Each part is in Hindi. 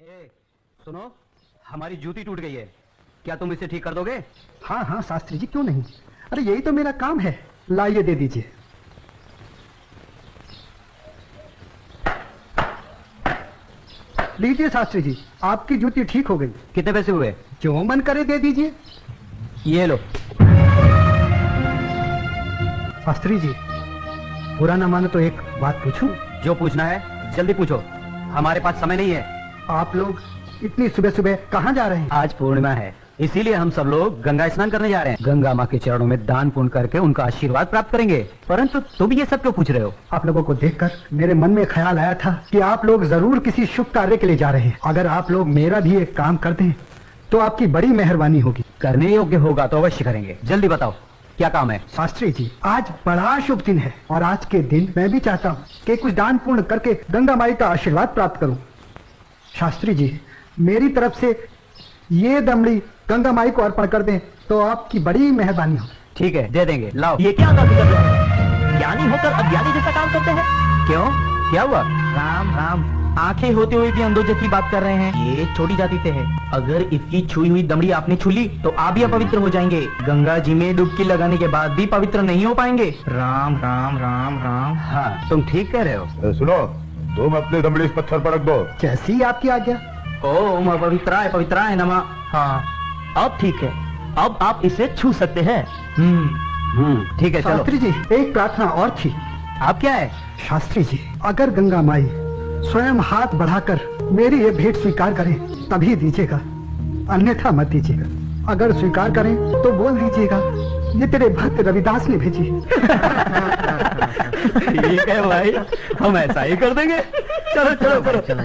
ए, सुनो, हमारी जूती टूट गई है, क्या तुम इसे ठीक कर दोगे? हाँ हाँ शास्त्री जी, क्यों नहीं। अरे यही तो मेरा काम है, लाइए दे दीजिए। लीजिए शास्त्री जी, आपकी जूती ठीक हो गई। कितने पैसे हुए? जो मन करे दे दीजिए। ये लो। शास्त्री जी, बुरा ना मानो तो एक बात पूछूं? जो पूछना है जल्दी पूछो, हमारे पास समय नहीं है। आप लोग इतनी सुबह सुबह कहाँ जा रहे हैं? आज पूर्णिमा है, इसीलिए हम सब लोग गंगा स्नान करने जा रहे हैं। गंगा माँ के चरणों में दान पुण्य करके उनका आशीर्वाद प्राप्त करेंगे। परंतु तुम ये सब क्यों पूछ रहे हो? आप लोगों को देखकर मेरे मन में ख्याल आया था कि आप लोग जरूर किसी शुभ कार्य के लिए जा रहे हैं। अगर आप लोग मेरा भी एक काम कर दें तो आपकी बड़ी मेहरबानी होगी। करने योग्य होगा तो अवश्य करेंगे। जल्दी बताओ क्या काम है? शास्त्री जी, आज बड़ा शुभ दिन है और आज के दिन मैं भी चाहता हूँ कि कुछ दान पुण्य करके गंगा माई का आशीर्वाद प्राप्त करूँ। शास्त्री जी, मेरी तरफ से ये दमड़ी गंगा माई को अर्पण कर दें तो आपकी बड़ी मेहरबानी हो। ठीक है, दे देंगे। लाओ। ये क्या गलती कर रहे हैं? ज्ञानी होकर अज्ञानी जैसा काम करते हैं। क्यों, क्या हुआ? राम राम, आंखें होते हुए भी अंधों जैसी बात कर रहे हैं। ये छोटी जाति से है। अगर इसकी छुई हुई दमड़ी आपने छू ली तो आप भी अपवित्र हो जाएंगे। गंगा जी में डुबकी लगाने के बाद भी पवित्र नहीं हो पाएंगे। राम राम राम राम। हाँ, तुम ठीक कह रहे हो। सुनो, तुम अपनी दमड़ी इस पत्थर पर रख दो। जैसी आपकी आज्ञा। ओम पवित्राय नमः। हाँ, अब ठीक है, अब आप इसे छू सकते हैं। ठीक है, चलो। शास्त्री जी, एक प्रार्थना और थी। आप क्या है? शास्त्री जी, अगर गंगा माई स्वयं हाथ बढ़ाकर मेरी ये भेंट स्वीकार करें तभी दीजिएगा, अन्यथा मत दीजिएगा। अगर स्वीकार करें तो बोल दीजिएगा ये तेरे भक्त रविदास ने भेजी। ठीक है भाई, हम ऐसा ही कर देंगे। चलो चलो चलो।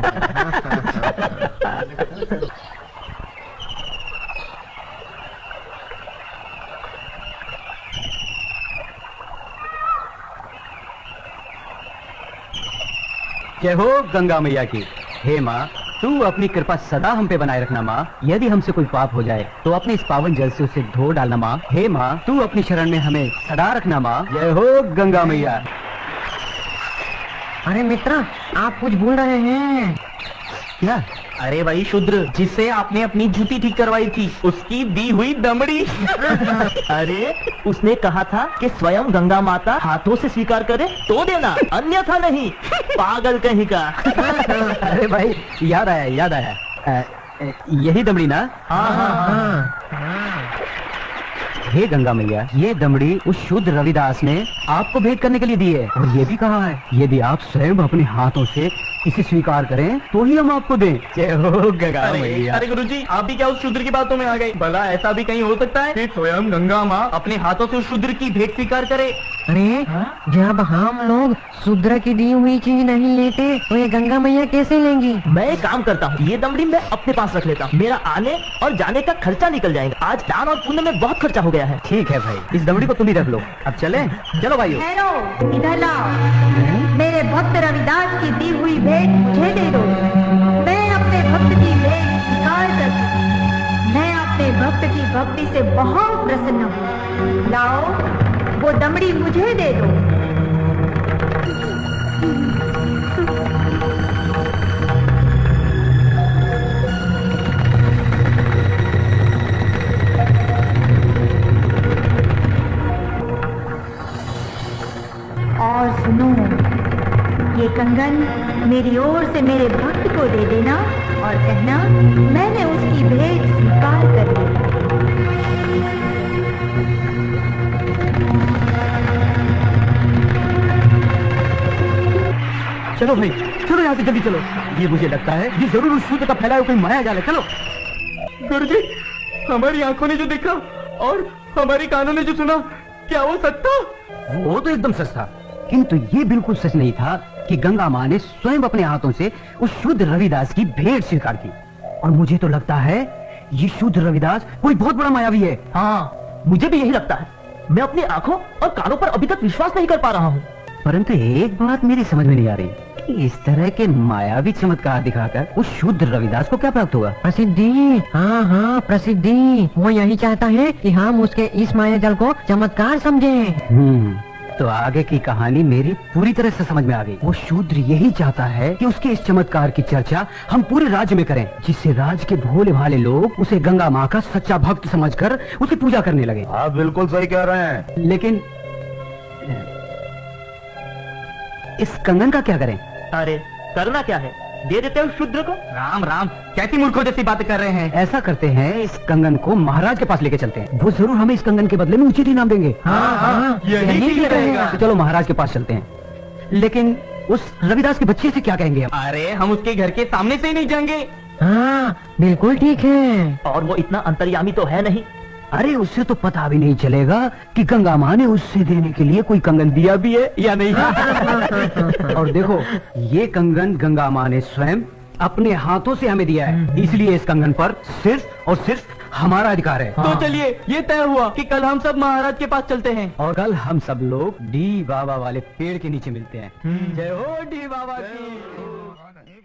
जय हो गंगा मैया की। हे माँ, तू अपनी कृपा सदा हम पे बनाए रखना माँ। यदि हमसे कोई पाप हो जाए तो अपने इस पावन जल से उसे धो डालना माँ। हे माँ, तू अपनी शरण में हमें सदा रखना माँ। जय हो गंगा मैया। अरे मित्र, आप कुछ भूल रहे हैं। क्या? अरे वही शूद्र जिससे आपने अपनी जूती ठीक करवाई थी, उसकी दी हुई दमड़ी। अरे उसने कहा था कि स्वयं गंगा माता हाथों से स्वीकार करे तो देना, अन्यथा नहीं। पागल कहीं का। अरे भाई, याद आया। यही दमड़ी ना? हाँ। हे गंगा मैया, ये दमड़ी उस शुद्ध रविदास ने आपको भेंट करने के लिए दी है और ये भी कहा है यदि आप स्वयं अपने हाथों से इसे स्वीकार करें तो ही हम आपको दें। जय हो गंगा मैया। अरे गुरुजी, आप भी क्या उस शूद्र की बातों में आ गए? भला ऐसा भी कहीं हो सकता है कि स्वयं गंगा माँ अपने हाथों से उस शूद्र की भेंट स्वीकार करे? अरे जब हम लोग शूद्र की दी हुई चीज नहीं लेते तो ये गंगा मैया कैसे लेंगी? मैं एक काम करता हूँ, ये दमड़ी मैं अपने पास रख लेता हूँ। मेरा आने और जाने का खर्चा निकल जाएगा। आज दान और पुण्य में बहुत खर्चा हो गया है। ठीक है भाई, इस दमड़ी को तुम ही रख लो। अब चले? चलो भाइयों। ठहरो, इधर लाओ। मेरे भक्त रविदास की दी हुई भेंट मुझे दे दो। मैं अपने भक्त की भेंट स्वीकार करती हूँ। मैं अपने भक्त की भक्ति से बहुत प्रसन्न हूँ। लाओ, वो दमड़ी मुझे दे दो। और सुनो, ये कंगन मेरी ओर से मेरे भक्त को दे देना और कहना मैंने उसकी भेंट स्वीकार कर ली। चलो भाई, चलो यहाँ से जल्दी चलो। ये मुझे लगता है ये जरूर उस शूद्र का फैलाया हुआ कोई माया जाल है। चलो। गुरुजी, हमारी आंखों ने जो देखा और हमारी कानों ने जो सुना, क्या वो सच था? वो तो एकदम सच था, किंतु ये बिल्कुल सच नहीं था कि गंगा माँ ने स्वयं अपने हाथों से उस शुद्ध रविदास की भेंट स्वीकार की। और मुझे तो लगता है ये शुद्ध रविदास कोई बहुत बड़ा मायावी है। हाँ, मुझे भी यही लगता है। मैं अपनी आंखों और कानों पर अभी तक विश्वास नहीं कर पा रहा हूँ। परंतु एक बात मेरी समझ में नहीं आ रही कि इस तरह के मायावी चमत्कार दिखाकर उस शुद्ध रविदास को क्या प्राप्त होगा? प्रसिद्धि। हाँ, प्रसिद्धि। वो यही चाहता है कि हम उसके इस माया जल को चमत्कार समझें। तो आगे की कहानी मेरी पूरी तरह से समझ में आ गई। वो शूद्र यही चाहता है कि उसके इस चमत्कार की चर्चा हम पूरे राज्य में करें, जिससे राज्य के भोले भाले लोग उसे गंगा माँ का सच्चा भक्त समझकर उसकी पूजा करने लगे। आप बिल्कुल सही कह रहे हैं। लेकिन इस कंगन का क्या करें? अरे करना क्या है, दे देते हो शूद्र को। राम राम, कैसी मूर्खों जैसी बातें कर रहे हैं। ऐसा करते हैं, इस कंगन को महाराज के पास लेके चलते हैं। वो जरूर हमें इस कंगन के बदले में उचित इनाम देंगे। यही ठीक रहेगा। तो चलो महाराज के पास चलते हैं। लेकिन उस रविदास के बच्चे से क्या कहेंगे हम? अरे हम उसके घर के सामने से ही नहीं जाएंगे। हाँ बिल्कुल ठीक है। और वो इतना अंतर्यामी तो है नहीं। अरे उससे तो पता भी नहीं चलेगा कि गंगा माँ ने उससे देने के लिए कोई कंगन दिया भी है या नहीं। और देखो, ये कंगन गंगा माँ ने स्वयं अपने हाथों से हमें दिया है, इसलिए इस कंगन पर सिर्फ और सिर्फ हमारा अधिकार है। तो चलिए, ये तय हुआ कि कल हम सब महाराज के पास चलते हैं। और कल हम सब लोग डी बाबा वाले पेड़ के नीचे मिलते हैं। जय हो डी बाबा की।